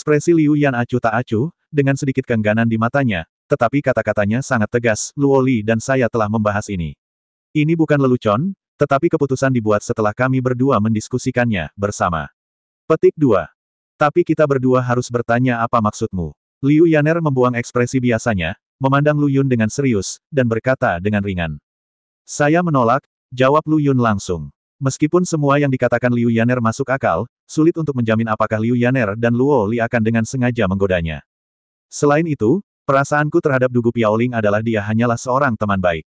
Ekspresi Liu Yan acuh tak acuh, dengan sedikit keengganan di matanya, tetapi kata-katanya sangat tegas, Luo Li dan saya telah membahas ini. Ini bukan lelucon, tetapi keputusan dibuat setelah kami berdua mendiskusikannya, bersama. Petik 2. Tapi kita berdua harus bertanya apa maksudmu. Liu Yaner membuang ekspresi biasanya, memandang Lu Yun dengan serius, dan berkata dengan ringan. Saya menolak, jawab Lu Yun langsung. Meskipun semua yang dikatakan Liu Yaner masuk akal, sulit untuk menjamin apakah Liu Yaner dan Luo Li akan dengan sengaja menggodanya. Selain itu, perasaanku terhadap Dugu Piaoling adalah dia hanyalah seorang teman baik.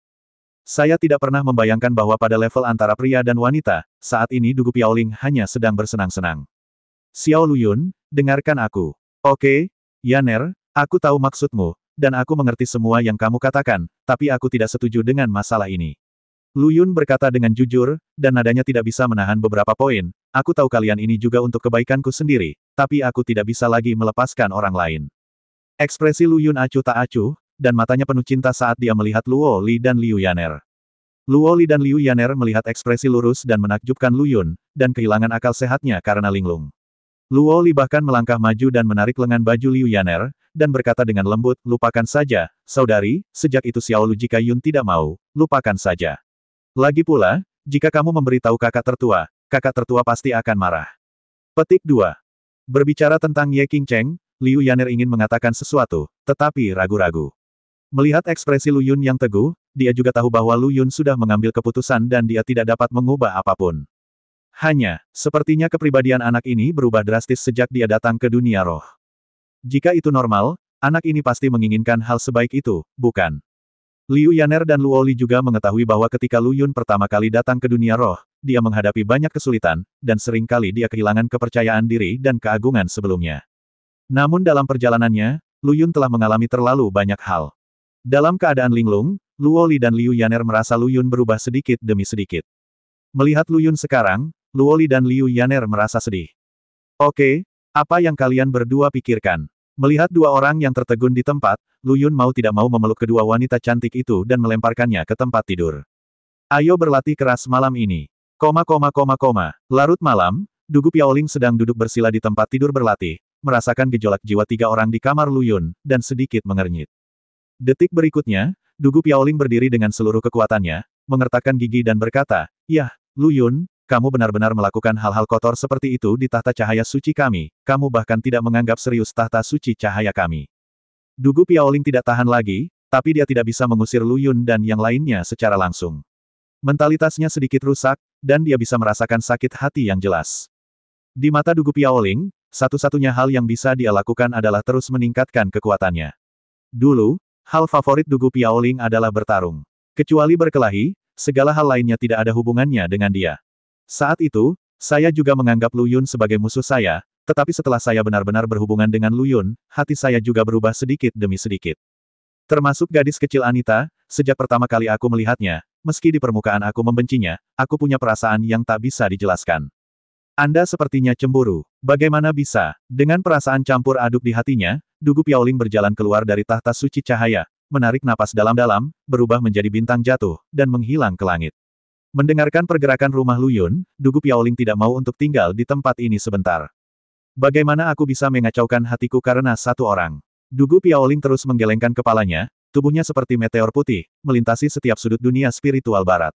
Saya tidak pernah membayangkan bahwa pada level antara pria dan wanita, saat ini Dugu Piaoling hanya sedang bersenang-senang. Xiao Lu Yun, dengarkan aku. Oke, Yaner, aku tahu maksudmu, dan aku mengerti semua yang kamu katakan, tapi aku tidak setuju dengan masalah ini. Lu Yun berkata dengan jujur, dan nadanya tidak bisa menahan beberapa poin, aku tahu kalian ini juga untuk kebaikanku sendiri, tapi aku tidak bisa lagi melepaskan orang lain. Ekspresi Lu Yun acuh tak acuh, dan matanya penuh cinta saat dia melihat Luo Li dan Liu Yaner. Luo Li dan Liu Yaner melihat ekspresi lurus dan menakjubkan Lu Yun, dan kehilangan akal sehatnya karena linglung. Luo Li bahkan melangkah maju dan menarik lengan baju Liu Yaner, dan berkata dengan lembut, lupakan saja, saudari, sejak itu Xiao Lu jika Yun tidak mau, lupakan saja. Lagi pula, jika kamu memberitahu kakak tertua pasti akan marah. Petik 2. Berbicara tentang Ye Qingcheng, Liu Yaner ingin mengatakan sesuatu, tetapi ragu-ragu. Melihat ekspresi Lu Yun yang teguh, dia juga tahu bahwa Lu Yun sudah mengambil keputusan dan dia tidak dapat mengubah apapun. Hanya, sepertinya kepribadian anak ini berubah drastis sejak dia datang ke dunia roh. Jika itu normal, anak ini pasti menginginkan hal sebaik itu, bukan? Liu Yaner dan Luo Li juga mengetahui bahwa ketika Lu Yun pertama kali datang ke dunia roh, dia menghadapi banyak kesulitan, dan sering kali dia kehilangan kepercayaan diri dan keagungan sebelumnya. Namun dalam perjalanannya, Lu Yun telah mengalami terlalu banyak hal. Dalam keadaan linglung, Luo Li dan Liu Yaner merasa Lu Yun berubah sedikit demi sedikit. Melihat Lu Yun sekarang, Luo Li dan Liu Yaner merasa sedih. Oke, apa yang kalian berdua pikirkan? Melihat dua orang yang tertegun di tempat, Lu Yun mau tidak mau memeluk kedua wanita cantik itu dan melemparkannya ke tempat tidur. Ayo berlatih keras malam ini. Larut malam, Dugu Piaoling sedang duduk bersila di tempat tidur berlatih, merasakan gejolak jiwa tiga orang di kamar Lu Yun, dan sedikit mengernyit. Detik berikutnya, Dugu Piaoling berdiri dengan seluruh kekuatannya, mengertakkan gigi dan berkata, "Yah, Lu Yun, kamu benar-benar melakukan hal-hal kotor seperti itu di tahta cahaya suci kami, kamu bahkan tidak menganggap serius tahta suci cahaya kami." Dugu Piaoling tidak tahan lagi, tapi dia tidak bisa mengusir Lu Yun dan yang lainnya secara langsung. Mentalitasnya sedikit rusak, dan dia bisa merasakan sakit hati yang jelas. Di mata Dugu Piaoling, satu-satunya hal yang bisa dia lakukan adalah terus meningkatkan kekuatannya. Dulu, hal favorit Dugu Piaoling adalah bertarung. Kecuali berkelahi, segala hal lainnya tidak ada hubungannya dengan dia. Saat itu, saya juga menganggap Lu Yun sebagai musuh saya, tetapi setelah saya benar-benar berhubungan dengan Lu Yun, hati saya juga berubah sedikit demi sedikit. Termasuk gadis kecil Anita, sejak pertama kali aku melihatnya, meski di permukaan aku membencinya, aku punya perasaan yang tak bisa dijelaskan. Anda sepertinya cemburu. Bagaimana bisa? Dengan perasaan campur aduk di hatinya, Dugu Piaoling berjalan keluar dari tahta suci cahaya, menarik napas dalam-dalam, berubah menjadi bintang jatuh, dan menghilang ke langit. Mendengarkan pergerakan rumah Lu Yun, Dugu Piaoling tidak mau untuk tinggal di tempat ini sebentar. Bagaimana aku bisa mengacaukan hatiku karena satu orang? Dugu Piaoling terus menggelengkan kepalanya, tubuhnya seperti meteor putih, melintasi setiap sudut dunia spiritual barat.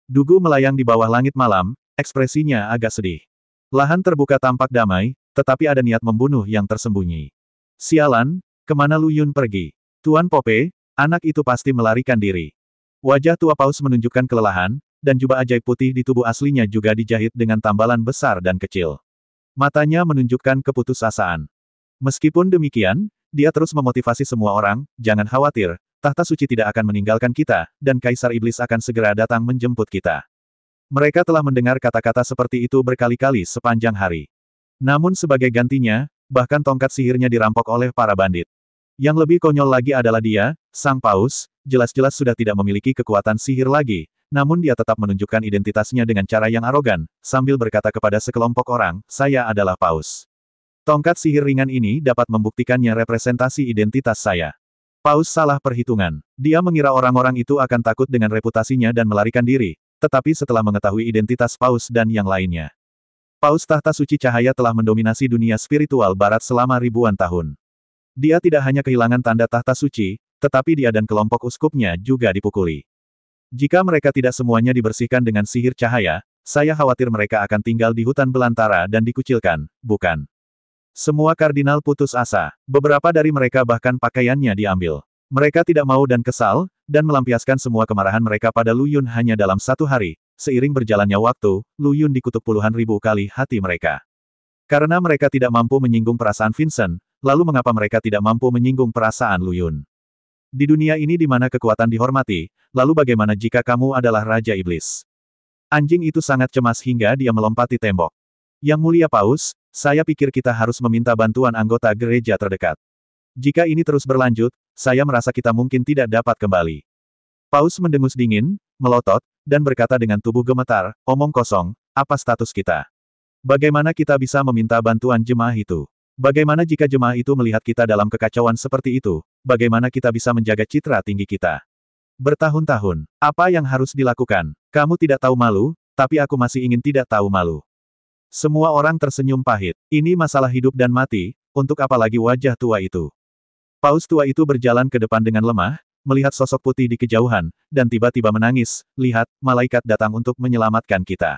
Dugu melayang di bawah langit malam, ekspresinya agak sedih. Lahan terbuka tampak damai, tetapi ada niat membunuh yang tersembunyi. Sialan, kemana Lu Yun pergi? Tuan Pope, anak itu pasti melarikan diri. Wajah tua paus menunjukkan kelelahan, dan jubah ajaib putih di tubuh aslinya juga dijahit dengan tambalan besar dan kecil. Matanya menunjukkan keputusasaan. Meskipun demikian, dia terus memotivasi semua orang, jangan khawatir, tahta suci tidak akan meninggalkan kita, dan Kaisar Iblis akan segera datang menjemput kita. Mereka telah mendengar kata-kata seperti itu berkali-kali sepanjang hari. Namun sebagai gantinya, bahkan tongkat sihirnya dirampok oleh para bandit. Yang lebih konyol lagi adalah dia, Sang Paus, jelas-jelas sudah tidak memiliki kekuatan sihir lagi, namun dia tetap menunjukkan identitasnya dengan cara yang arogan, sambil berkata kepada sekelompok orang, "Saya adalah Paus." Tongkat sihir ringan ini dapat membuktikannya representasi identitas saya. Paus salah perhitungan. Dia mengira orang-orang itu akan takut dengan reputasinya dan melarikan diri, tetapi setelah mengetahui identitas Paus dan yang lainnya, Paus Tahta Suci Cahaya telah mendominasi dunia spiritual barat selama ribuan tahun. Dia tidak hanya kehilangan tanda tahta suci, tetapi dia dan kelompok uskupnya juga dipukuli. Jika mereka tidak semuanya dibersihkan dengan sihir cahaya, saya khawatir mereka akan tinggal di hutan belantara dan dikucilkan, bukan? Semua kardinal putus asa. Beberapa dari mereka bahkan pakaiannya diambil. Mereka tidak mau dan kesal, dan melampiaskan semua kemarahan mereka pada Lu Yun hanya dalam satu hari. Seiring berjalannya waktu, Lu Yun dikutuk puluhan ribu kali hati mereka. Karena mereka tidak mampu menyinggung perasaan Vincent, lalu mengapa mereka tidak mampu menyinggung perasaan Lu Yun? Di dunia ini di mana kekuatan dihormati, lalu bagaimana jika kamu adalah Raja Iblis? Anjing itu sangat cemas hingga dia melompati tembok. Yang mulia Paus, saya pikir kita harus meminta bantuan anggota gereja terdekat. Jika ini terus berlanjut, saya merasa kita mungkin tidak dapat kembali. Paus mendengus dingin, melotot, dan berkata dengan tubuh gemetar, omong kosong, apa status kita? Bagaimana kita bisa meminta bantuan jemaah itu? Bagaimana jika jemaah itu melihat kita dalam kekacauan seperti itu? Bagaimana kita bisa menjaga citra tinggi kita? Bertahun-tahun, apa yang harus dilakukan? Kamu tidak tahu malu, tapi aku masih ingin tidak tahu malu. Semua orang tersenyum pahit. Ini masalah hidup dan mati, untuk apa lagi wajah tua itu? Paus tua itu berjalan ke depan dengan lemah, melihat sosok putih di kejauhan, dan tiba-tiba menangis, lihat, malaikat datang untuk menyelamatkan kita.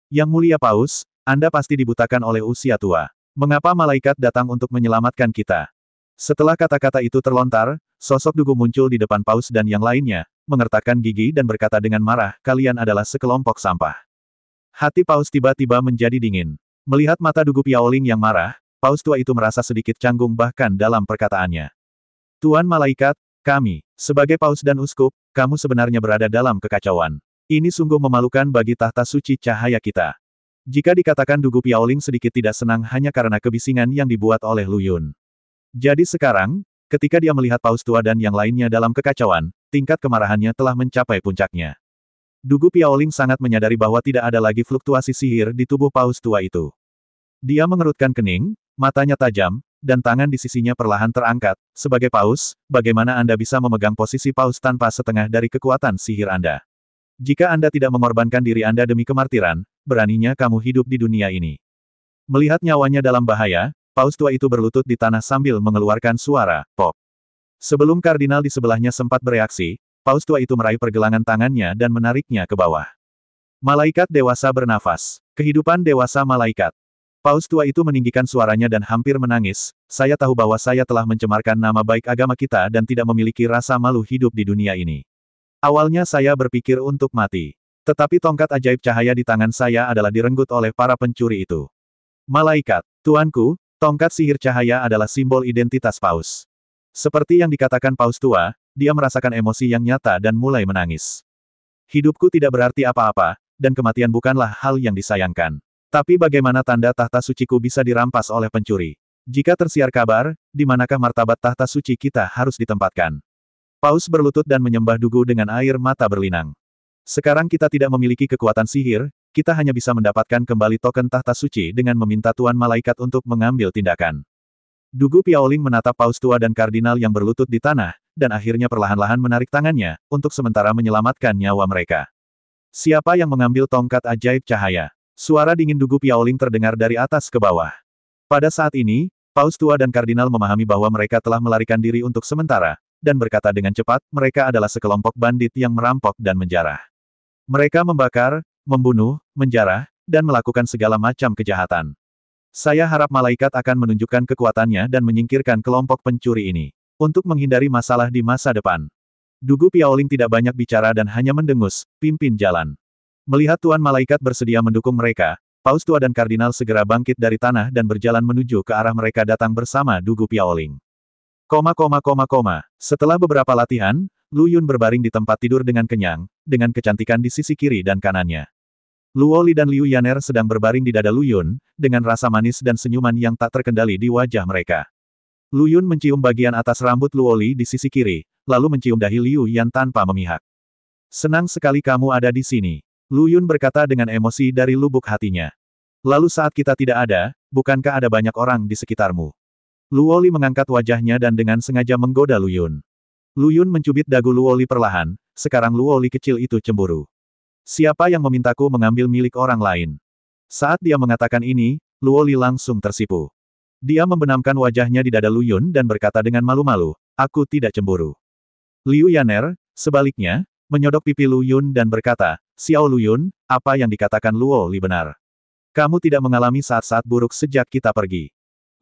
Yang mulia Paus, Anda pasti dibutakan oleh usia tua. Mengapa malaikat datang untuk menyelamatkan kita? Setelah kata-kata itu terlontar, sosok Dugu muncul di depan Paus dan yang lainnya, mengertakkan gigi dan berkata dengan marah, kalian adalah sekelompok sampah. Hati Paus tiba-tiba menjadi dingin. Melihat mata Dugu Piaoling yang marah, Paus tua itu merasa sedikit canggung bahkan dalam perkataannya. Tuan Malaikat, kami, sebagai Paus dan Uskup, kamu sebenarnya berada dalam kekacauan. Ini sungguh memalukan bagi tahta suci cahaya kita. Jika dikatakan Dugu Piaoling sedikit tidak senang hanya karena kebisingan yang dibuat oleh Lu Yun. Jadi sekarang, ketika dia melihat Paus tua dan yang lainnya dalam kekacauan, tingkat kemarahannya telah mencapai puncaknya. Dugu Piaoling sangat menyadari bahwa tidak ada lagi fluktuasi sihir di tubuh Paus tua itu. Dia mengerutkan kening, matanya tajam, dan tangan di sisinya perlahan terangkat. Sebagai Paus, bagaimana Anda bisa memegang posisi Paus tanpa setengah dari kekuatan sihir Anda? Jika Anda tidak mengorbankan diri Anda demi kemartiran, beraninya kamu hidup di dunia ini. Melihat nyawanya dalam bahaya, Paus tua itu berlutut di tanah sambil mengeluarkan suara, pop. Sebelum kardinal di sebelahnya sempat bereaksi, Paus tua itu meraih pergelangan tangannya dan menariknya ke bawah. Malaikat dewasa bernafas. Kehidupan dewasa malaikat. Paus tua itu meninggikan suaranya dan hampir menangis, saya tahu bahwa saya telah mencemarkan nama baik agama kita dan tidak memiliki rasa malu hidup di dunia ini. Awalnya saya berpikir untuk mati. Tetapi tongkat ajaib cahaya di tangan saya adalah direnggut oleh para pencuri itu. Malaikat, tuanku, tongkat sihir cahaya adalah simbol identitas Paus. Seperti yang dikatakan Paus tua, dia merasakan emosi yang nyata dan mulai menangis. Hidupku tidak berarti apa-apa, dan kematian bukanlah hal yang disayangkan. Tapi bagaimana tanda tahta suciku bisa dirampas oleh pencuri? Jika tersiar kabar, di manakah martabat tahta suci kita harus ditempatkan? Paus berlutut dan menyembah Dugu dengan air mata berlinang. Sekarang kita tidak memiliki kekuatan sihir, kita hanya bisa mendapatkan kembali token tahta suci dengan meminta Tuan Malaikat untuk mengambil tindakan. Dugu Piaoling menatap Paus tua dan kardinal yang berlutut di tanah, dan akhirnya perlahan-lahan menarik tangannya, untuk sementara menyelamatkan nyawa mereka. Siapa yang mengambil tongkat ajaib cahaya? Suara dingin Dugu Piaoling terdengar dari atas ke bawah. Pada saat ini, Paus tua dan kardinal memahami bahwa mereka telah melarikan diri untuk sementara, dan berkata dengan cepat, mereka adalah sekelompok bandit yang merampok dan menjarah. Mereka membakar, membunuh, menjarah, dan melakukan segala macam kejahatan. Saya harap malaikat akan menunjukkan kekuatannya dan menyingkirkan kelompok pencuri ini. Untuk menghindari masalah di masa depan. Dugu Piaoling tidak banyak bicara dan hanya mendengus, pimpin jalan. Melihat Tuan Malaikat bersedia mendukung mereka, Paus tua dan kardinal segera bangkit dari tanah dan berjalan menuju ke arah mereka datang bersama Dugu Piaoling. Setelah beberapa latihan, Lu Yun berbaring di tempat tidur dengan kenyang, dengan kecantikan di sisi kiri dan kanannya. Luo Li dan Liu Yaner sedang berbaring di dada Lu Yun, dengan rasa manis dan senyuman yang tak terkendali di wajah mereka. Lu Yun mencium bagian atas rambut Luo Li di sisi kiri, lalu mencium dahi Liu Yan tanpa memihak. Senang sekali kamu ada di sini. Lu Yun berkata dengan emosi dari lubuk hatinya. Lalu saat kita tidak ada, bukankah ada banyak orang di sekitarmu? Luo Li mengangkat wajahnya dan dengan sengaja menggoda Lu Yun. Lu Yun mencubit dagu Luo Li perlahan, sekarang Luo Li kecil itu cemburu. Siapa yang memintaku mengambil milik orang lain? Saat dia mengatakan ini, Luoli langsung tersipu. Dia membenamkan wajahnya di dada Lu Yun dan berkata dengan malu-malu, aku tidak cemburu. Liu Yaner, sebaliknya, menyodok pipi Lu Yun dan berkata, Xiao Lu Yun, apa yang dikatakan Luoli benar. Kamu tidak mengalami saat-saat buruk sejak kita pergi.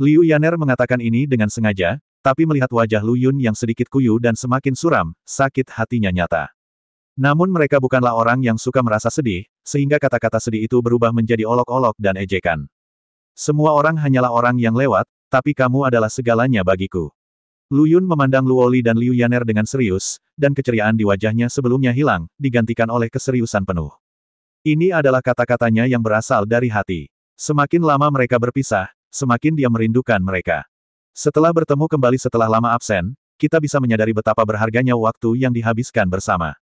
Liu Yaner mengatakan ini dengan sengaja, tapi melihat wajah Lu Yun yang sedikit kuyu dan semakin suram, sakit hatinya nyata. Namun mereka bukanlah orang yang suka merasa sedih, sehingga kata-kata sedih itu berubah menjadi olok-olok dan ejekan. Semua orang hanyalah orang yang lewat, tapi kamu adalah segalanya bagiku. Lu Yun memandang Luoli dan Liu Yaner dengan serius, dan keceriaan di wajahnya sebelumnya hilang, digantikan oleh keseriusan penuh. Ini adalah kata-katanya yang berasal dari hati. Semakin lama mereka berpisah, semakin dia merindukan mereka. Setelah bertemu kembali setelah lama absen, kita bisa menyadari betapa berharganya waktu yang dihabiskan bersama.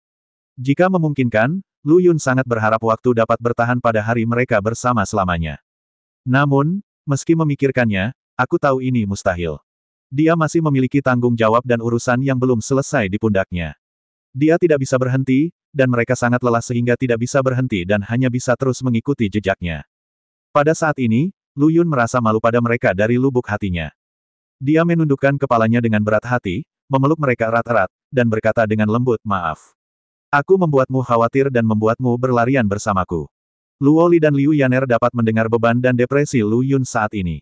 Jika memungkinkan, Lu Yun sangat berharap waktu dapat bertahan pada hari mereka bersama selamanya. Namun, meski memikirkannya, aku tahu ini mustahil. Dia masih memiliki tanggung jawab dan urusan yang belum selesai di pundaknya. Dia tidak bisa berhenti, dan mereka sangat lelah sehingga tidak bisa berhenti dan hanya bisa terus mengikuti jejaknya. Pada saat ini, Lu Yun merasa malu pada mereka dari lubuk hatinya. Dia menundukkan kepalanya dengan berat hati, memeluk mereka erat-erat, dan berkata dengan lembut, maaf. Aku membuatmu khawatir dan membuatmu berlarian bersamaku. Luoli dan Liu Yaner dapat mendengar beban dan depresi Lu Yun saat ini.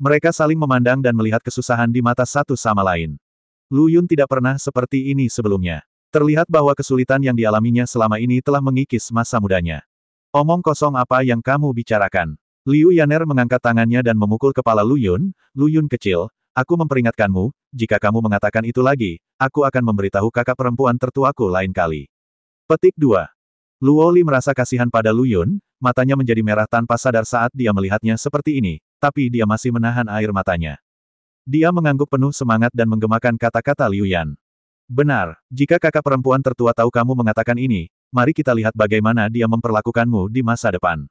Mereka saling memandang dan melihat kesusahan di mata satu sama lain. Lu Yun tidak pernah seperti ini sebelumnya. Terlihat bahwa kesulitan yang dialaminya selama ini telah mengikis masa mudanya. Omong kosong apa yang kamu bicarakan? Liu Yaner mengangkat tangannya dan memukul kepala Lu Yun kecil, aku memperingatkanmu, jika kamu mengatakan itu lagi, aku akan memberitahu kakak perempuan tertuaku lain kali. Petik 2. Luoli merasa kasihan pada Lu Yun, matanya menjadi merah tanpa sadar saat dia melihatnya seperti ini, tapi dia masih menahan air matanya. Dia mengangguk penuh semangat dan menggemakan kata-kata Liu Yan. Benar, jika kakak perempuan tertua tahu kamu mengatakan ini, mari kita lihat bagaimana dia memperlakukanmu di masa depan.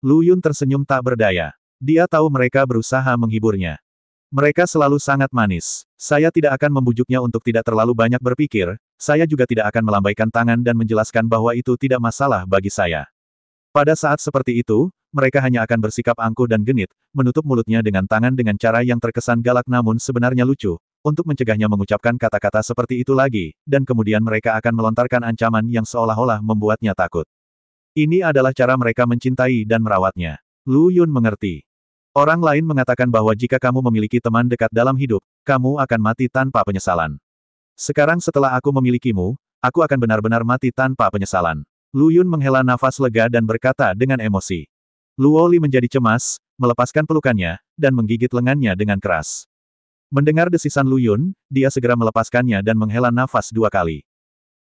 Lu Yun tersenyum tak berdaya. Dia tahu mereka berusaha menghiburnya. Mereka selalu sangat manis. Saya tidak akan membujuknya untuk tidak terlalu banyak berpikir, saya juga tidak akan melambaikan tangan dan menjelaskan bahwa itu tidak masalah bagi saya. Pada saat seperti itu, mereka hanya akan bersikap angkuh dan genit, menutup mulutnya dengan tangan dengan cara yang terkesan galak namun sebenarnya lucu, untuk mencegahnya mengucapkan kata-kata seperti itu lagi, dan kemudian mereka akan melontarkan ancaman yang seolah-olah membuatnya takut. Ini adalah cara mereka mencintai dan merawatnya. Lu Yun mengerti. Orang lain mengatakan bahwa jika kamu memiliki teman dekat dalam hidup, kamu akan mati tanpa penyesalan. Sekarang setelah aku memilikimu, aku akan benar-benar mati tanpa penyesalan. Lu Yun menghela nafas lega dan berkata dengan emosi. Luoli menjadi cemas, melepaskan pelukannya, dan menggigit lengannya dengan keras. Mendengar desisan Lu Yun, dia segera melepaskannya dan menghela nafas 2 kali.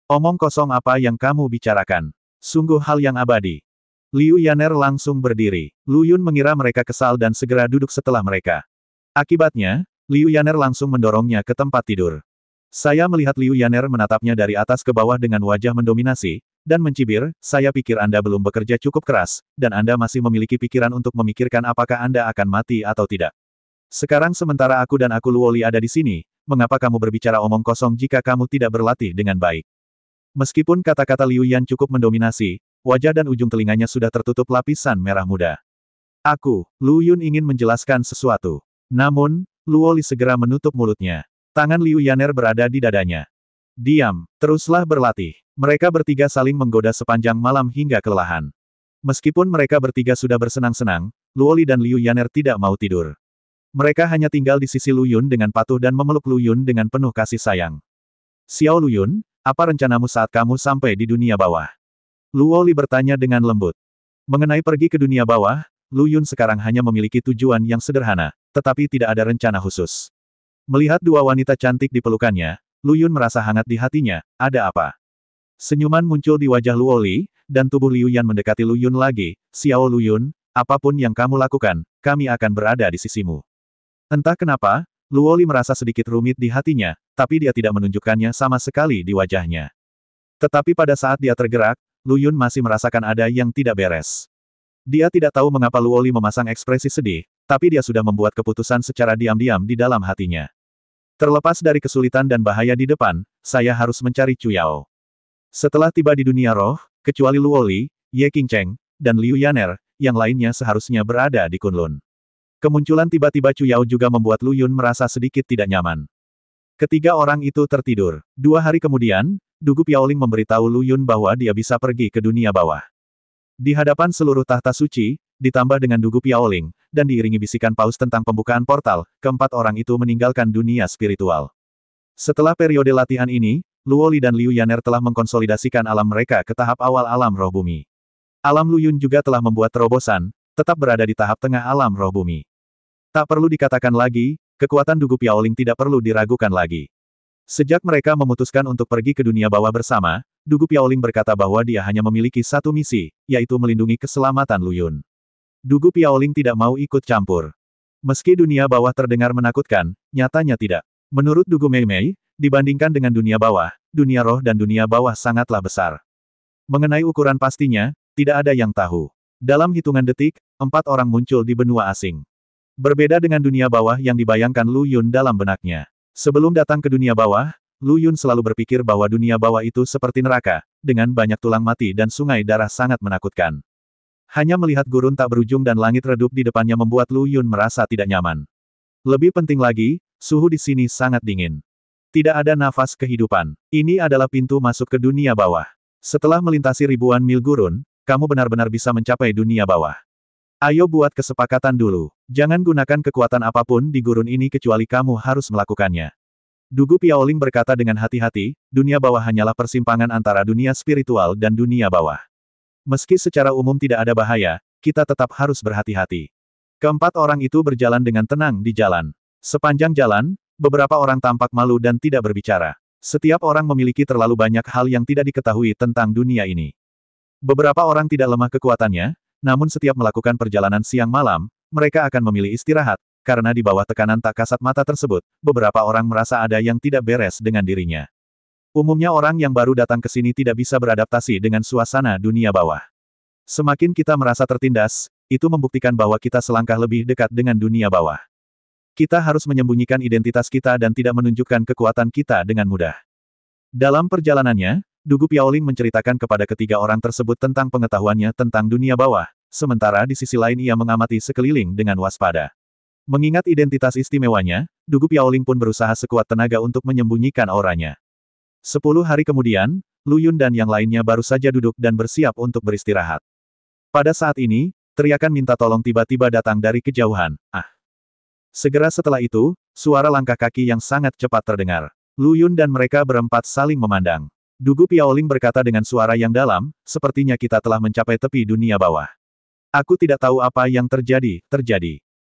Omong kosong apa yang kamu bicarakan? Sungguh hal yang abadi. Liu Yaner langsung berdiri. Lu Yun mengira mereka kesal dan segera duduk setelah mereka. Akibatnya, Liu Yaner langsung mendorongnya ke tempat tidur. Saya melihat Liu Yaner menatapnya dari atas ke bawah dengan wajah mendominasi, dan mencibir, saya pikir Anda belum bekerja cukup keras, dan Anda masih memiliki pikiran untuk memikirkan apakah Anda akan mati atau tidak. Sekarang sementara aku dan aku Luoli ada di sini, mengapa kamu berbicara omong kosong jika kamu tidak berlatih dengan baik? Meskipun kata-kata Liu Yan cukup mendominasi, wajah dan ujung telinganya sudah tertutup lapisan merah muda. Lu Yun ingin menjelaskan sesuatu. Namun, Luoli segera menutup mulutnya. Tangan Liu Yaner berada di dadanya. Diam, teruslah berlatih. Mereka bertiga saling menggoda sepanjang malam hingga kelelahan. Meskipun mereka bertiga sudah bersenang-senang, Luoli dan Liu Yaner tidak mau tidur. Mereka hanya tinggal di sisi Lu Yun dengan patuh dan memeluk Lu Yun dengan penuh kasih sayang. Xiao Lu Yun, apa rencanamu saat kamu sampai di dunia bawah? Luoli bertanya dengan lembut. Mengenai pergi ke dunia bawah, Lu Yun sekarang hanya memiliki tujuan yang sederhana, tetapi tidak ada rencana khusus. Melihat 2 wanita cantik di pelukannya, Lu Yun merasa hangat di hatinya, ada apa? Senyuman muncul di wajah Luoli, dan tubuh Liu Yan mendekati Lu Yun lagi. Xiao Lu Yun, apapun yang kamu lakukan, kami akan berada di sisimu. Entah kenapa, Luoli merasa sedikit rumit di hatinya, tapi dia tidak menunjukkannya sama sekali di wajahnya. Tetapi pada saat dia tergerak, Lu Yun masih merasakan ada yang tidak beres. Dia tidak tahu mengapa Luoli memasang ekspresi sedih, tapi dia sudah membuat keputusan secara diam-diam di dalam hatinya. Terlepas dari kesulitan dan bahaya di depan, saya harus mencari Chu Yao. Setelah tiba di dunia roh, kecuali Luoli, Ye Qingcheng, dan Liu Yaner, yang lainnya seharusnya berada di Kunlun. Kemunculan tiba-tiba Chu Yao juga membuat Lu Yun merasa sedikit tidak nyaman. Ketiga orang itu tertidur. 2 hari kemudian, Dugu Piaoling memberitahu Lu Yun bahwa dia bisa pergi ke dunia bawah. Di hadapan seluruh tahta suci, ditambah dengan Dugu Piaoling, dan diiringi bisikan paus tentang pembukaan portal, keempat orang itu meninggalkan dunia spiritual. Setelah periode latihan ini, Luo Li dan Liu Yaner telah mengkonsolidasikan alam mereka ke tahap awal alam roh bumi. Alam Lu Yun juga telah membuat terobosan, tetap berada di tahap tengah alam roh bumi. Tak perlu dikatakan lagi, kekuatan Dugu Piaoling tidak perlu diragukan lagi. Sejak mereka memutuskan untuk pergi ke dunia bawah bersama, Dugu Piaoling berkata bahwa dia hanya memiliki satu misi, yaitu melindungi keselamatan Lu Yun. Dugu Piaoling tidak mau ikut campur. Meski dunia bawah terdengar menakutkan, nyatanya tidak. Menurut Dugu Mei Mei, dibandingkan dengan dunia bawah, dunia roh dan dunia bawah sangatlah besar. Mengenai ukuran pastinya, tidak ada yang tahu. Dalam hitungan detik, 4 orang muncul di benua asing. Berbeda dengan dunia bawah yang dibayangkan Lu Yun dalam benaknya. Sebelum datang ke dunia bawah, Lu Yun selalu berpikir bahwa dunia bawah itu seperti neraka, dengan banyak tulang mati dan sungai darah sangat menakutkan. Hanya melihat gurun tak berujung dan langit redup di depannya membuat Lu Yun merasa tidak nyaman. Lebih penting lagi, suhu di sini sangat dingin. Tidak ada nafas kehidupan. Ini adalah pintu masuk ke dunia bawah. Setelah melintasi ribuan mil gurun, kamu benar-benar bisa mencapai dunia bawah. Ayo buat kesepakatan dulu. Jangan gunakan kekuatan apapun di gurun ini kecuali kamu harus melakukannya. Dugu Piaoling berkata dengan hati-hati, dunia bawah hanyalah persimpangan antara dunia spiritual dan dunia bawah. Meski secara umum tidak ada bahaya, kita tetap harus berhati-hati. Keempat orang itu berjalan dengan tenang di jalan. Sepanjang jalan, beberapa orang tampak malu dan tidak berbicara. Setiap orang memiliki terlalu banyak hal yang tidak diketahui tentang dunia ini. Beberapa orang tidak lemah kekuatannya, namun setiap melakukan perjalanan siang malam, mereka akan memilih istirahat, karena di bawah tekanan tak kasat mata tersebut, beberapa orang merasa ada yang tidak beres dengan dirinya. Umumnya orang yang baru datang ke sini tidak bisa beradaptasi dengan suasana dunia bawah. Semakin kita merasa tertindas, itu membuktikan bahwa kita selangkah lebih dekat dengan dunia bawah. Kita harus menyembunyikan identitas kita dan tidak menunjukkan kekuatan kita dengan mudah. Dalam perjalanannya, Dugu Piaoling menceritakan kepada ketiga orang tersebut tentang pengetahuannya tentang dunia bawah, sementara di sisi lain ia mengamati sekeliling dengan waspada. Mengingat identitas istimewanya, Dugu Piaoling pun berusaha sekuat tenaga untuk menyembunyikan auranya. 10 hari kemudian, Lu Yun dan yang lainnya baru saja duduk dan bersiap untuk beristirahat. Pada saat ini, teriakan minta tolong tiba-tiba datang dari kejauhan. Segera setelah itu, suara langkah kaki yang sangat cepat terdengar. Lu Yun dan mereka berempat saling memandang. Dugu Piaoling berkata dengan suara yang dalam, sepertinya kita telah mencapai tepi dunia bawah. Aku tidak tahu apa yang terjadi.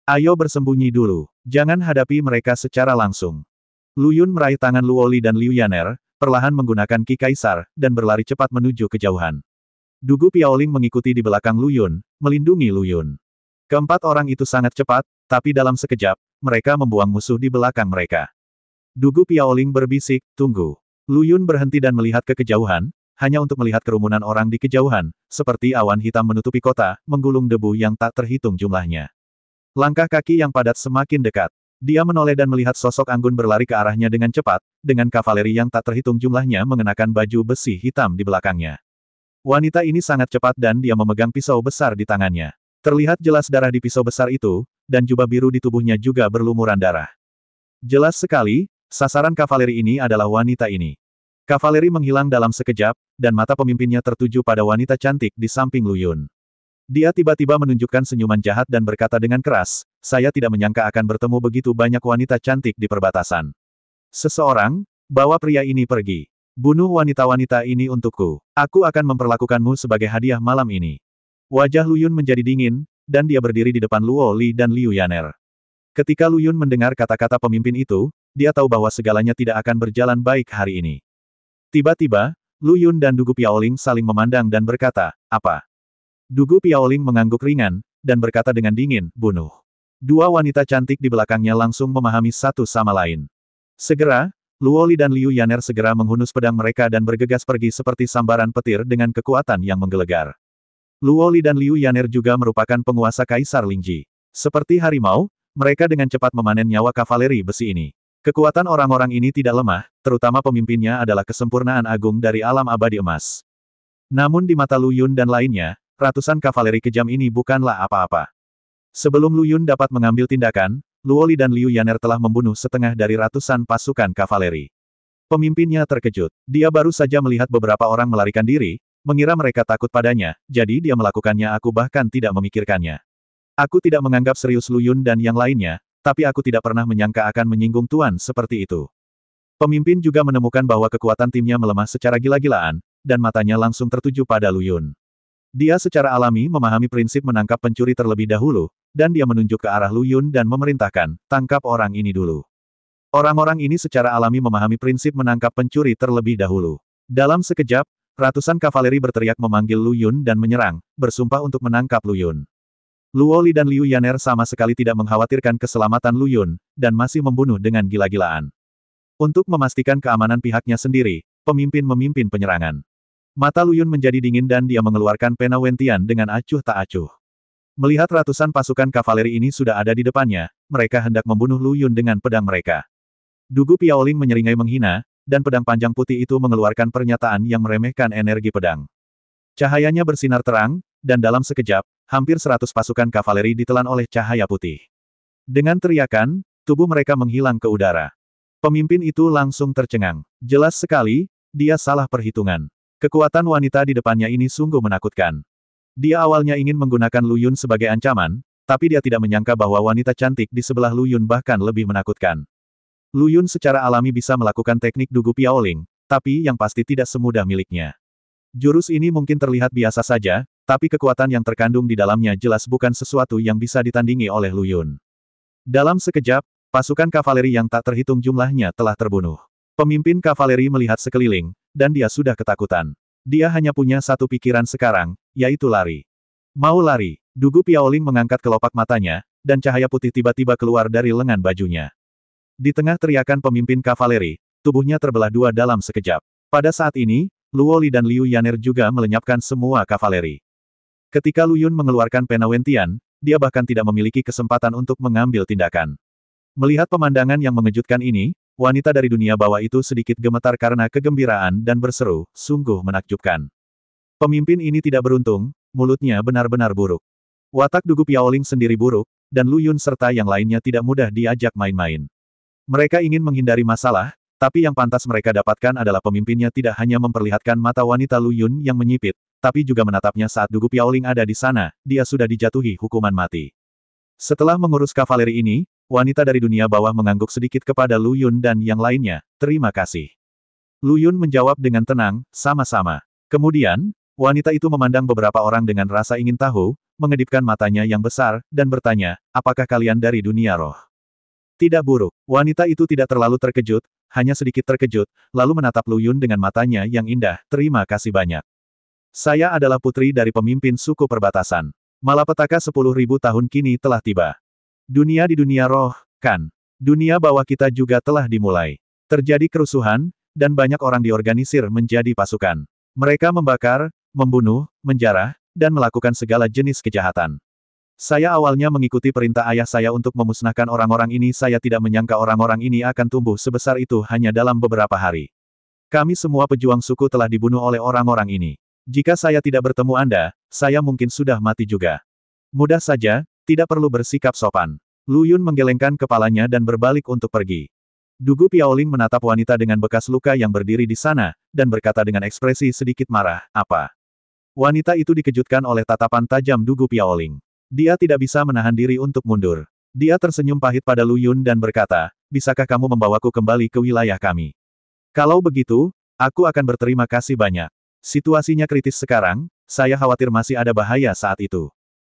Ayo bersembunyi dulu. Jangan hadapi mereka secara langsung. Lu Yun meraih tangan Luo Li dan Liu Yaner, perlahan menggunakan Ki Kaisar, dan berlari cepat menuju kejauhan. Dugu Piaoling mengikuti di belakang Lu Yun, melindungi Lu Yun. Keempat orang itu sangat cepat, tapi dalam sekejap, mereka membuang musuh di belakang mereka. Dugu Piaoling berbisik, tunggu. Lu Yun berhenti dan melihat ke kejauhan, hanya untuk melihat kerumunan orang di kejauhan, seperti awan hitam menutupi kota, menggulung debu yang tak terhitung jumlahnya. Langkah kaki yang padat semakin dekat. Dia menoleh dan melihat sosok Anggun berlari ke arahnya dengan cepat, dengan kavaleri yang tak terhitung jumlahnya mengenakan baju besi hitam di belakangnya. Wanita ini sangat cepat dan dia memegang pisau besar di tangannya. Terlihat jelas darah di pisau besar itu, dan jubah biru di tubuhnya juga berlumuran darah. Jelas sekali, sasaran kavaleri ini adalah wanita ini. Kavaleri menghilang dalam sekejap, dan mata pemimpinnya tertuju pada wanita cantik di samping Lu Yun. Dia tiba-tiba menunjukkan senyuman jahat dan berkata dengan keras, saya tidak menyangka akan bertemu begitu banyak wanita cantik di perbatasan. Seseorang, bawa pria ini pergi. Bunuh wanita-wanita ini untukku. Aku akan memperlakukanmu sebagai hadiah malam ini. Wajah Lu Yun menjadi dingin, dan dia berdiri di depan Luo Li dan Liu Yaner. Ketika Lu Yun mendengar kata-kata pemimpin itu, dia tahu bahwa segalanya tidak akan berjalan baik hari ini. Tiba-tiba, Lu Yun dan Dugu Piaoling saling memandang dan berkata, apa? Dugu Piaoling mengangguk ringan, dan berkata dengan dingin, bunuh. Dua wanita cantik di belakangnya langsung memahami satu sama lain. Segera, Luo Li dan Liu Yaner segera menghunus pedang mereka dan bergegas pergi seperti sambaran petir dengan kekuatan yang menggelegar. Luo Li dan Liu Yaner juga merupakan penguasa Kaisar Lingji. Seperti harimau, mereka dengan cepat memanen nyawa kavaleri besi ini. Kekuatan orang-orang ini tidak lemah, terutama pemimpinnya adalah kesempurnaan agung dari alam abadi emas. Namun di mata Lu Yun dan lainnya, ratusan kavaleri kejam ini bukanlah apa-apa. Sebelum Lu Yun dapat mengambil tindakan, Luo Li dan Liu Yaner telah membunuh setengah dari ratusan pasukan kavaleri. Pemimpinnya terkejut. Dia baru saja melihat beberapa orang melarikan diri, mengira mereka takut padanya, jadi dia melakukannya. Aku bahkan tidak memikirkannya. Aku tidak menganggap serius Lu Yun dan yang lainnya, tapi aku tidak pernah menyangka akan menyinggung Tuan seperti itu. Pemimpin juga menemukan bahwa kekuatan timnya melemah secara gila-gilaan, dan matanya langsung tertuju pada Lu Yun. Dia secara alami memahami prinsip menangkap pencuri terlebih dahulu, dan dia menunjuk ke arah Lu Yun dan memerintahkan, tangkap orang ini dulu. Orang-orang ini secara alami memahami prinsip menangkap pencuri terlebih dahulu. Dalam sekejap, ratusan kavaleri berteriak memanggil Lu Yun dan menyerang, bersumpah untuk menangkap Lu Yun. Luo Li dan Liu Yaner sama sekali tidak mengkhawatirkan keselamatan Lu Yun, dan masih membunuh dengan gila-gilaan. Untuk memastikan keamanan pihaknya sendiri, pemimpin memimpin penyerangan. Mata Lu Yun menjadi dingin dan dia mengeluarkan pena Wentian dengan acuh tak acuh. Melihat ratusan pasukan kavaleri ini sudah ada di depannya, mereka hendak membunuh Lu Yun dengan pedang mereka. Dugu Piaoling menyeringai menghina, dan pedang panjang putih itu mengeluarkan pernyataan yang meremehkan energi pedang. Cahayanya bersinar terang, dan dalam sekejap, hampir 100 pasukan kavaleri ditelan oleh cahaya putih. Dengan teriakan, tubuh mereka menghilang ke udara. Pemimpin itu langsung tercengang. Jelas sekali, dia salah perhitungan. Kekuatan wanita di depannya ini sungguh menakutkan. Dia awalnya ingin menggunakan Lu Yun sebagai ancaman, tapi dia tidak menyangka bahwa wanita cantik di sebelah Lu Yun bahkan lebih menakutkan. Lu Yun secara alami bisa melakukan teknik Dugu Piaoling, tapi yang pasti tidak semudah miliknya. Jurus ini mungkin terlihat biasa saja, tapi kekuatan yang terkandung di dalamnya jelas bukan sesuatu yang bisa ditandingi oleh Lu Yun. Dalam sekejap, pasukan kavaleri yang tak terhitung jumlahnya telah terbunuh. Pemimpin kavaleri melihat sekeliling, dan dia sudah ketakutan. Dia hanya punya satu pikiran sekarang, yaitu lari. Mau lari. Dugu Piaoling mengangkat kelopak matanya, dan cahaya putih tiba-tiba keluar dari lengan bajunya. Di tengah teriakan pemimpin kavaleri, tubuhnya terbelah dua dalam sekejap. Pada saat ini, Luo Li dan Liu Yaner juga melenyapkan semua kavaleri. Ketika Lu Yun mengeluarkan pena Wentian, dia bahkan tidak memiliki kesempatan untuk mengambil tindakan. Melihat pemandangan yang mengejutkan ini, wanita dari dunia bawah itu sedikit gemetar karena kegembiraan dan berseru, sungguh menakjubkan. Pemimpin ini tidak beruntung, mulutnya benar-benar buruk. Watak Dugu Piaoling sendiri buruk, dan Lu Yun serta yang lainnya tidak mudah diajak main-main. Mereka ingin menghindari masalah, tapi yang pantas mereka dapatkan adalah pemimpinnya tidak hanya memperlihatkan mata wanita Lu Yun yang menyipit, tapi juga menatapnya saat Dugu Piaoling ada di sana, dia sudah dijatuhi hukuman mati. Setelah mengurus kavaleri ini, wanita dari dunia bawah mengangguk sedikit kepada Lu Yun dan yang lainnya, terima kasih. Lu Yun menjawab dengan tenang, sama-sama. Kemudian, wanita itu memandang beberapa orang dengan rasa ingin tahu, mengedipkan matanya yang besar, dan bertanya, apakah kalian dari dunia roh? Tidak buruk. Wanita itu tidak terlalu terkejut, hanya sedikit terkejut, lalu menatap Lu Yun dengan matanya yang indah, terima kasih banyak. Saya adalah putri dari pemimpin suku perbatasan. Malapetaka 10.000 tahun kini telah tiba. Dunia di dunia roh, kan? Dunia bawah kita juga telah dimulai. Terjadi kerusuhan, dan banyak orang diorganisir menjadi pasukan. Mereka membakar, membunuh, menjarah, dan melakukan segala jenis kejahatan. Saya awalnya mengikuti perintah ayah saya untuk memusnahkan orang-orang ini. Saya tidak menyangka orang-orang ini akan tumbuh sebesar itu hanya dalam beberapa hari. Kami semua pejuang suku telah dibunuh oleh orang-orang ini. Jika saya tidak bertemu Anda, saya mungkin sudah mati juga. Mudah saja, tidak perlu bersikap sopan. Lu Yun menggelengkan kepalanya dan berbalik untuk pergi. Dugu Piaoling menatap wanita dengan bekas luka yang berdiri di sana, dan berkata dengan ekspresi sedikit marah, apa? Wanita itu dikejutkan oleh tatapan tajam Dugu Piaoling. Dia tidak bisa menahan diri untuk mundur. Dia tersenyum pahit pada Lu Yun dan berkata, bisakah kamu membawaku kembali ke wilayah kami? Kalau begitu, aku akan berterima kasih banyak. Situasinya kritis sekarang, saya khawatir masih ada bahaya saat itu.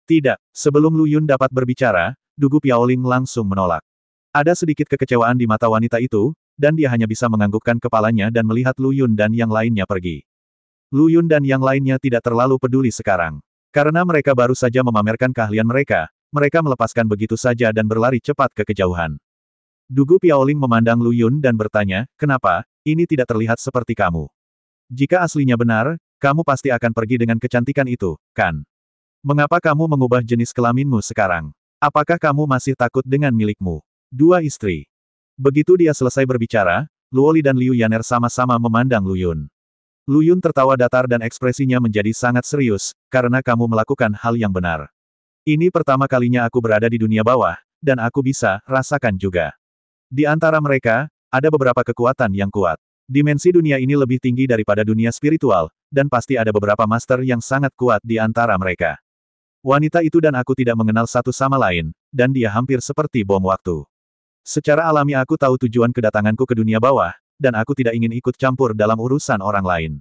Tidak, sebelum Lu Yun dapat berbicara, Dugu Piaoling langsung menolak. Ada sedikit kekecewaan di mata wanita itu, dan dia hanya bisa menganggukkan kepalanya dan melihat Lu Yun dan yang lainnya pergi. Lu Yun dan yang lainnya tidak terlalu peduli sekarang. Karena mereka baru saja memamerkan keahlian mereka, mereka melepaskan begitu saja dan berlari cepat ke kejauhan. Dugu Piaoling memandang Lu Yun dan bertanya, kenapa, ini tidak terlihat seperti kamu? Jika aslinya benar, kamu pasti akan pergi dengan kecantikan itu, kan? Mengapa kamu mengubah jenis kelaminmu sekarang? Apakah kamu masih takut dengan milikmu? Dua istri. Begitu dia selesai berbicara, Luo Li dan Liu Yaner sama-sama memandang Lu Yun. Lu Yun tertawa datar dan ekspresinya menjadi sangat serius, karena kamu melakukan hal yang benar. Ini pertama kalinya aku berada di dunia bawah, dan aku bisa rasakan juga. Di antara mereka, ada beberapa kekuatan yang kuat. Dimensi dunia ini lebih tinggi daripada dunia spiritual, dan pasti ada beberapa master yang sangat kuat di antara mereka. Wanita itu dan aku tidak mengenal satu sama lain, dan dia hampir seperti bom waktu. Secara alami aku tahu tujuan kedatanganku ke dunia bawah, dan aku tidak ingin ikut campur dalam urusan orang lain.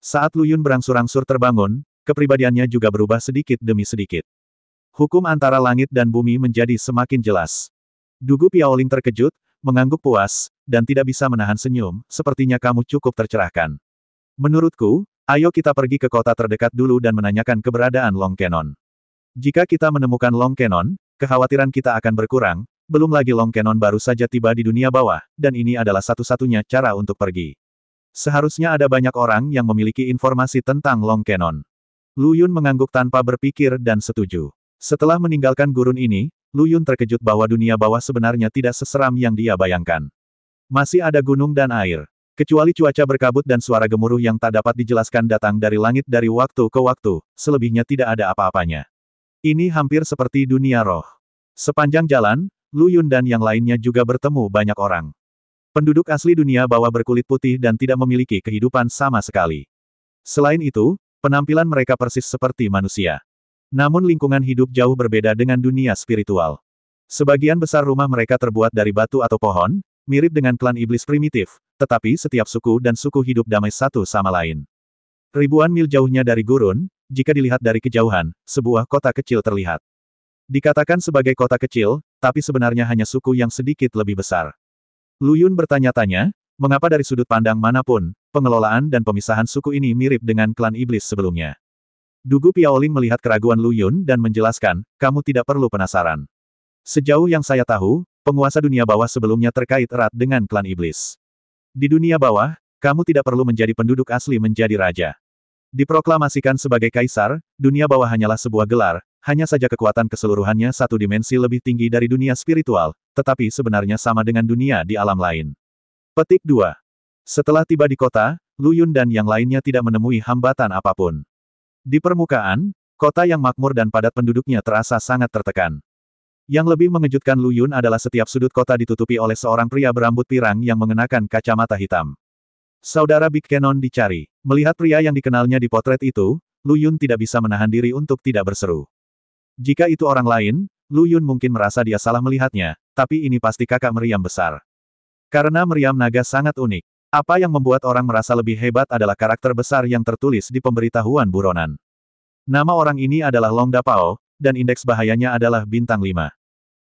Saat Lu Yun berangsur-angsur terbangun, kepribadiannya juga berubah sedikit demi sedikit. Hukum antara langit dan bumi menjadi semakin jelas. Dugu Piaoling terkejut, mengangguk puas, dan tidak bisa menahan senyum, sepertinya kamu cukup tercerahkan. Menurutku, ayo kita pergi ke kota terdekat dulu dan menanyakan keberadaan Long Cannon. Jika kita menemukan Long Cannon, kekhawatiran kita akan berkurang, belum lagi Long Cannon baru saja tiba di dunia bawah, dan ini adalah satu-satunya cara untuk pergi. Seharusnya ada banyak orang yang memiliki informasi tentang Long Cannon. Lu Yun mengangguk tanpa berpikir dan setuju. Setelah meninggalkan gurun ini, Lu Yun terkejut bahwa dunia bawah sebenarnya tidak seseram yang dia bayangkan. Masih ada gunung dan air. Kecuali cuaca berkabut dan suara gemuruh yang tak dapat dijelaskan datang dari langit dari waktu ke waktu, selebihnya tidak ada apa-apanya. Ini hampir seperti dunia roh. Sepanjang jalan, Lu Yun dan yang lainnya juga bertemu banyak orang. Penduduk asli dunia bawah berkulit putih dan tidak memiliki kehidupan sama sekali. Selain itu, penampilan mereka persis seperti manusia. Namun lingkungan hidup jauh berbeda dengan dunia spiritual. Sebagian besar rumah mereka terbuat dari batu atau pohon, mirip dengan klan iblis primitif, tetapi setiap suku dan suku hidup damai satu sama lain. Ribuan mil jauhnya dari gurun, jika dilihat dari kejauhan, sebuah kota kecil terlihat. Dikatakan sebagai kota kecil, tapi sebenarnya hanya suku yang sedikit lebih besar. Lu Yun bertanya-tanya, mengapa dari sudut pandang manapun, pengelolaan dan pemisahan suku ini mirip dengan klan iblis sebelumnya. Dugu Piaoling melihat keraguan Lu Yun dan menjelaskan, kamu tidak perlu penasaran. Sejauh yang saya tahu, penguasa dunia bawah sebelumnya terkait erat dengan klan iblis. Di dunia bawah, kamu tidak perlu menjadi penduduk asli menjadi raja. Diproklamasikan sebagai kaisar, dunia bawah hanyalah sebuah gelar, hanya saja kekuatan keseluruhannya satu dimensi lebih tinggi dari dunia spiritual, tetapi sebenarnya sama dengan dunia di alam lain. Petik 2. Setelah tiba di kota, Lu Yun dan yang lainnya tidak menemui hambatan apapun. Di permukaan, kota yang makmur dan padat penduduknya terasa sangat tertekan. Yang lebih mengejutkan Lu Yun adalah setiap sudut kota ditutupi oleh seorang pria berambut pirang yang mengenakan kacamata hitam. Saudara Big Cannon dicari. Melihat pria yang dikenalnya di potret itu, Lu Yun tidak bisa menahan diri untuk tidak berseru. Jika itu orang lain, Lu Yun mungkin merasa dia salah melihatnya, tapi ini pasti kakak meriam besar. Karena meriam naga sangat unik. Apa yang membuat orang merasa lebih hebat adalah karakter besar yang tertulis di pemberitahuan buronan. Nama orang ini adalah Long Dapao, dan indeks bahayanya adalah bintang 5.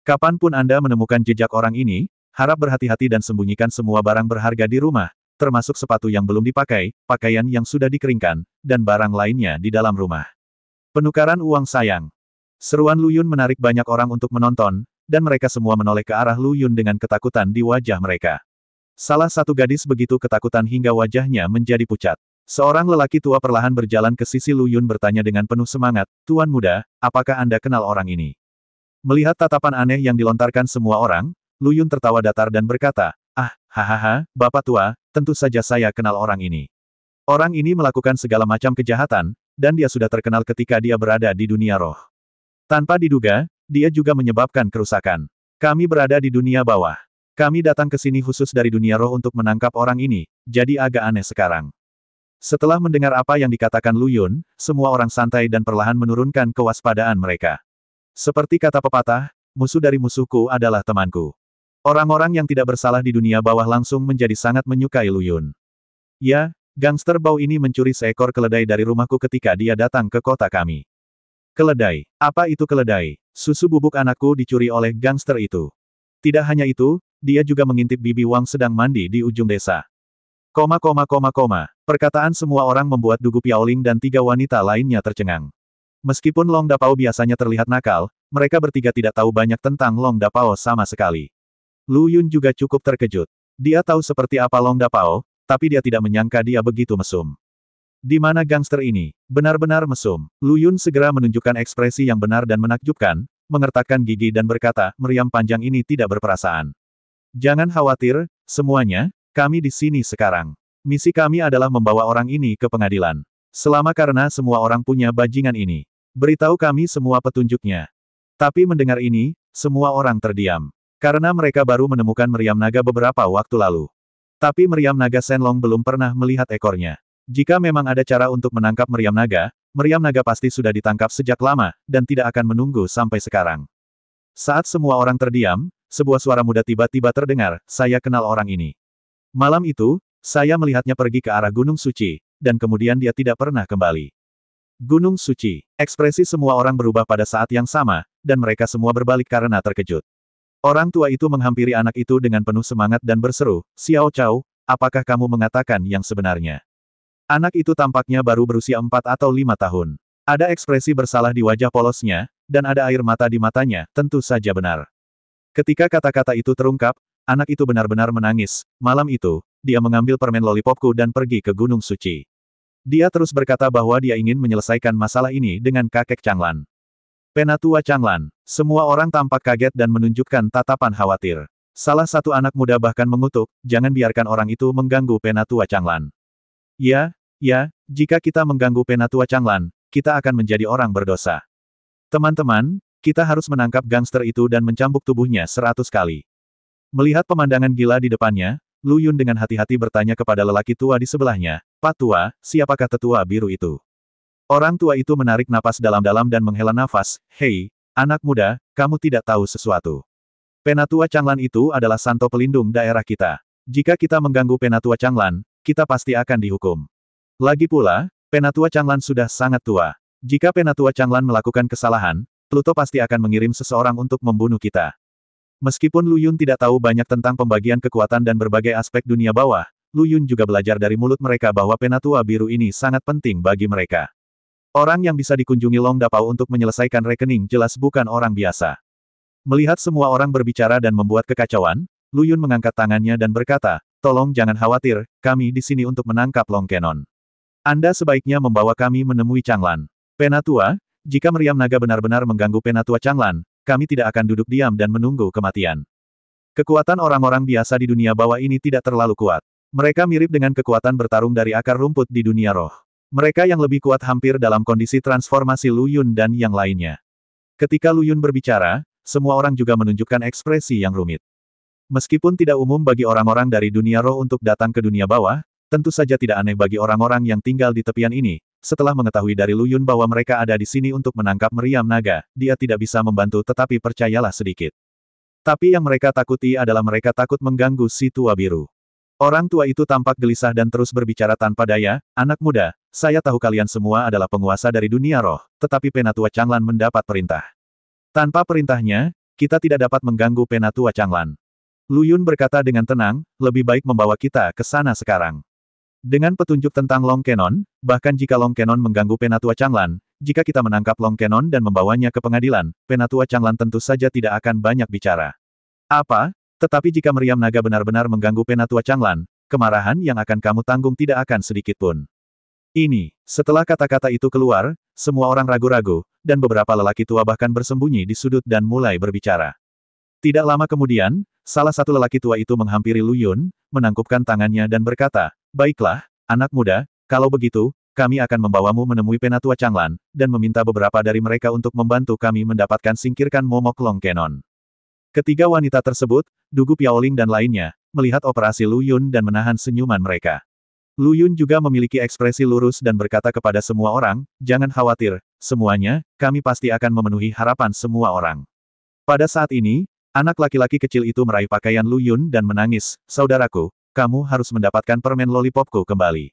Kapanpun Anda menemukan jejak orang ini, harap berhati-hati dan sembunyikan semua barang berharga di rumah, termasuk sepatu yang belum dipakai, pakaian yang sudah dikeringkan, dan barang lainnya di dalam rumah. Penukaran uang sayang. Seruan Lu Yun menarik banyak orang untuk menonton, dan mereka semua menoleh ke arah Lu Yun dengan ketakutan di wajah mereka. Salah satu gadis begitu ketakutan hingga wajahnya menjadi pucat. Seorang lelaki tua perlahan berjalan ke sisi Lu Yun bertanya dengan penuh semangat, Tuan muda, apakah Anda kenal orang ini? Melihat tatapan aneh yang dilontarkan semua orang, Lu Yun tertawa datar dan berkata, hahaha, Bapak tua, tentu saja saya kenal orang ini. Orang ini melakukan segala macam kejahatan, dan dia sudah terkenal ketika dia berada di dunia roh. Tanpa diduga, dia juga menyebabkan kerusakan. Kami berada di dunia bawah. Kami datang ke sini khusus dari dunia roh untuk menangkap orang ini, jadi agak aneh sekarang. Setelah mendengar apa yang dikatakan Lu Yun, semua orang santai dan perlahan menurunkan kewaspadaan mereka. Seperti kata pepatah, musuh dari musuhku adalah temanku. Orang-orang yang tidak bersalah di dunia bawah langsung menjadi sangat menyukai Lu Yun. Ya, gangster bau ini mencuri seekor keledai dari rumahku ketika dia datang ke kota kami. Keledai. Apa itu keledai? Susu bubuk anakku dicuri oleh gangster itu. Tidak hanya itu, dia juga mengintip Bibi Wang sedang mandi di ujung desa. Perkataan semua orang membuat Dugu Piaoling dan 3 wanita lainnya tercengang. Meskipun Long Dapao biasanya terlihat nakal, mereka bertiga tidak tahu banyak tentang Long Dapao sama sekali. Lu Yun juga cukup terkejut. Dia tahu seperti apa Long Dapao, tapi dia tidak menyangka dia begitu mesum. Di mana gangster ini? Benar-benar mesum. Lu Yun segera menunjukkan ekspresi yang benar dan menakjubkan, mengertakkan gigi dan berkata, meriam panjang ini tidak berperasaan. Jangan khawatir, semuanya, kami di sini sekarang. Misi kami adalah membawa orang ini ke pengadilan. Selama karena semua orang punya bajingan ini. Beritahu kami semua petunjuknya. Tapi mendengar ini, semua orang terdiam. Karena mereka baru menemukan meriam naga beberapa waktu lalu. Tapi meriam naga Shenlong belum pernah melihat ekornya. Jika memang ada cara untuk menangkap meriam naga pasti sudah ditangkap sejak lama, dan tidak akan menunggu sampai sekarang. Saat semua orang terdiam, sebuah suara muda tiba-tiba terdengar, saya kenal orang ini. Malam itu, saya melihatnya pergi ke arah Gunung Suci, dan kemudian dia tidak pernah kembali. Gunung Suci. Ekspresi semua orang berubah pada saat yang sama, dan mereka semua berbalik karena terkejut. Orang tua itu menghampiri anak itu dengan penuh semangat dan berseru, Xiao Chao, apakah kamu mengatakan yang sebenarnya? Anak itu tampaknya baru berusia 4 atau 5 tahun. Ada ekspresi bersalah di wajah polosnya, dan ada air mata di matanya, tentu saja benar. Ketika kata-kata itu terungkap, anak itu benar-benar menangis. Malam itu, dia mengambil permen lollipopku dan pergi ke Gunung Suci. Dia terus berkata bahwa dia ingin menyelesaikan masalah ini dengan kakek Changlan. Penatua Changlan. Semua orang tampak kaget dan menunjukkan tatapan khawatir. Salah satu anak muda bahkan mengutuk, jangan biarkan orang itu mengganggu Penatua Changlan. Ya, jika kita mengganggu Penatua Changlan, kita akan menjadi orang berdosa. Teman-teman, kita harus menangkap gangster itu dan mencambuk tubuhnya 100 kali. Melihat pemandangan gila di depannya, Lu Yun dengan hati-hati bertanya kepada lelaki tua di sebelahnya, Pak Tua, siapakah tetua biru itu? Orang tua itu menarik napas dalam-dalam dan menghela nafas, hei, anak muda, kamu tidak tahu sesuatu. Penatua Changlan itu adalah santo pelindung daerah kita. Jika kita mengganggu Penatua Changlan, kita pasti akan dihukum. Lagi pula, Penatua Changlan sudah sangat tua. Jika Penatua Changlan melakukan kesalahan, Pluto pasti akan mengirim seseorang untuk membunuh kita. Meskipun Lu Yun tidak tahu banyak tentang pembagian kekuatan dan berbagai aspek dunia bawah, Lu Yun juga belajar dari mulut mereka bahwa Penatua Biru ini sangat penting bagi mereka. Orang yang bisa dikunjungi Long Dapao untuk menyelesaikan rekening jelas bukan orang biasa. Melihat semua orang berbicara dan membuat kekacauan, Lu Yun mengangkat tangannya dan berkata, tolong jangan khawatir, kami di sini untuk menangkap Long Kenon. Anda sebaiknya membawa kami menemui Changlan. Penatua, jika meriam naga benar-benar mengganggu Penatua Changlan, kami tidak akan duduk diam dan menunggu kematian. Kekuatan orang-orang biasa di dunia bawah ini tidak terlalu kuat. Mereka mirip dengan kekuatan bertarung dari akar rumput di dunia roh. Mereka yang lebih kuat hampir dalam kondisi transformasi Lu Yun dan yang lainnya. Ketika Lu Yun berbicara, semua orang juga menunjukkan ekspresi yang rumit. Meskipun tidak umum bagi orang-orang dari dunia roh untuk datang ke dunia bawah, tentu saja tidak aneh bagi orang-orang yang tinggal di tepian ini. Setelah mengetahui dari Lu Yun bahwa mereka ada di sini untuk menangkap meriam naga, dia tidak bisa membantu tetapi percayalah sedikit. Tapi yang mereka takuti adalah mereka takut mengganggu si tua biru. Orang tua itu tampak gelisah dan terus berbicara tanpa daya, anak muda, saya tahu kalian semua adalah penguasa dari dunia roh, tetapi Penatua Changlan mendapat perintah. Tanpa perintahnya, kita tidak dapat mengganggu Penatua Changlan. Lu Yun berkata dengan tenang, lebih baik membawa kita ke sana sekarang. Dengan petunjuk tentang Long Kenon, bahkan jika Long Kenon mengganggu Penatua Changlan, jika kita menangkap Long Kenon dan membawanya ke pengadilan, Penatua Changlan tentu saja tidak akan banyak bicara. Apa? Tetapi jika meriam naga benar-benar mengganggu Penatua Changlan, kemarahan yang akan kamu tanggung tidak akan sedikit pun. Ini, setelah kata-kata itu keluar, semua orang ragu-ragu, dan beberapa lelaki tua bahkan bersembunyi di sudut dan mulai berbicara. Tidak lama kemudian, salah satu lelaki tua itu menghampiri Lu Yun, menangkupkan tangannya dan berkata, baiklah, anak muda, kalau begitu, kami akan membawamu menemui Penatua Changlan, dan meminta beberapa dari mereka untuk membantu kami mendapatkan singkirkan momok Long Kenon. Ketiga wanita tersebut, Dugu Piaoling dan lainnya, melihat operasi Lu Yun dan menahan senyuman mereka. Lu Yun juga memiliki ekspresi lurus dan berkata kepada semua orang, jangan khawatir, semuanya, kami pasti akan memenuhi harapan semua orang. Pada saat ini, anak laki-laki kecil itu meraih pakaian Lu Yun dan menangis, saudaraku, kamu harus mendapatkan permen lollipopku kembali.